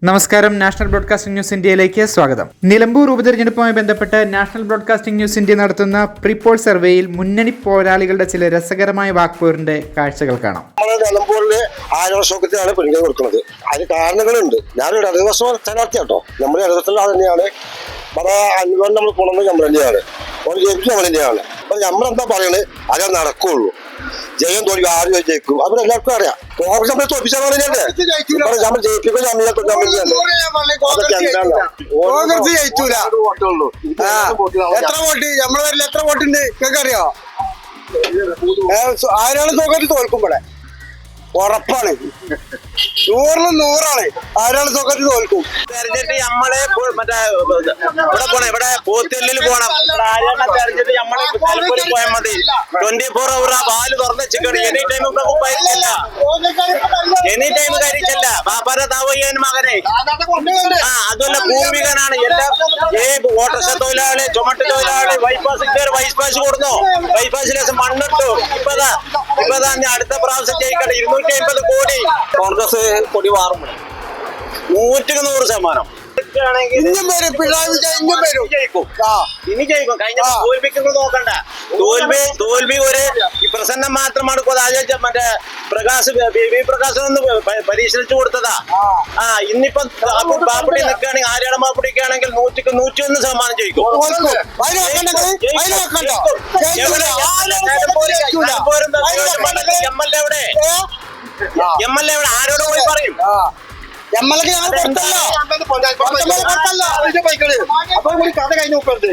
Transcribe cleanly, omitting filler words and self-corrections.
നമസ്കാരം. National broadcasting news ഇന്ത്യയിലേക്ക് സ്വാഗതം. നിലമ്പൂർ ഉപതെരഞ്ഞെടുപ്പുമായി ബന്ധപ്പെട്ട് നാഷണൽ ബ്രോഡ്കാസ്റ്റിംഗ് ന്യൂസ് ഇന്ത്യ നടത്തുന്ന പ്രീപോൾ സർവേയിൽ മുന്നണി പോരാളികളുടെ ചില രസകരമായ വാക്പോരിന്റെ കാഴ്ചകൾ കാണാം. നിലമ്പൂരില് ആരോഗ്യത്തിനാണ് പെൺകുട്ടി കൊടുക്കുന്നത്. അതിന് കാരണങ്ങളുണ്ട്. ഞാനൊരു ഇടതുപക്ഷ സ്ഥാനാർത്ഥിയാട്ടോ. നമ്മുടെ ഇടതുപക്ഷ തന്നെയാണ്. നമ്മുടെ അനുഭവം നമ്മൾ കൊണ്ടുവന്നത് നമ്മൾ തന്നെയാണ്. ജയിക്കും നമ്മൾ തന്നെയാണ്. അപ്പൊ നമ്മളെന്താ പറയുന്നത് അതേ നടക്കുള്ളൂ. ജയം തോൽവി ആരും ജയിക്കും അവിടെ എല്ലാവർക്കും അറിയാം. കോൺഗ്രസ് നമ്മളെ തോൽപ്പിച്ചാൽ നമ്മൾ ജയിപ്പിക്കും. കോൺഗ്രസ് ജയിച്ചൂല. എത്ര വോട്ട് നമ്മളെ പേരിൽ എത്ര വോട്ടുണ്ട് നിങ്ങൾക്കറിയോ? ആരാണ് തോൽക്കുമ്പോഴേ ഉറപ്പാണ്. 100-100 ആരാണ് തോക്കത്തിൽ തോൽക്കും. തെരഞ്ഞെടുത്ത് നമ്മളെ മറ്റേ ഇവിടെ പോത്തില്ലിൽ പോണം. തെരഞ്ഞെടുത്ത് നമ്മളെ പോയാൽ മതി. 24 hour ആ പാല് തുറന്ന് വെച്ചിട്ടാണ്. Any time കരിച്ചല്ല. ബാപ്പാരെ താവയ്യാൻ മകനെ അതുമല്ല പൂർവികനാണ്. എല്ലാം ഓട്ടോറിക്ഷ തൊഴിലാളി, ചുമട്ട് തൊഴിലാളി, വൈസ് പാസ് കൊടുന്നു. ബൈപ്പാസിലേശം മണ്ണിട്ടു. ഇപ്പതാ അടുത്ത പ്രാവശ്യം ജയിക്കട്ടെ. 250 കോടി കോൺഗ്രസ് കൊടി മാറും. 100% ഇനി ജയിക്കും. കഴിഞ്ഞ തോൽവിക്കുന്നത് നോക്കണ്ട. തോൽവി ഒരു പ്രസന്നം മാത്രമാണ്. മറ്റേ പ്രകാശ് ഒന്ന് പരീക്ഷിച്ചു കൊടുത്തതാ. ഇന്നിപ്പം മാപ്പിടി നിൽക്കുകയാണെങ്കിൽ ആര്യാടെ മാപ്പിടിക്കാണെങ്കിൽ 101% ജയിക്കും. MLA എവിടെ ആരോട് പോയി പറയും? ഞമ്മളൊക്കെ ഞങ്ങൾ പുറത്തല്ലോ. അപ്പൊ കഥ കഴിഞ്ഞു നോക്കരുത്.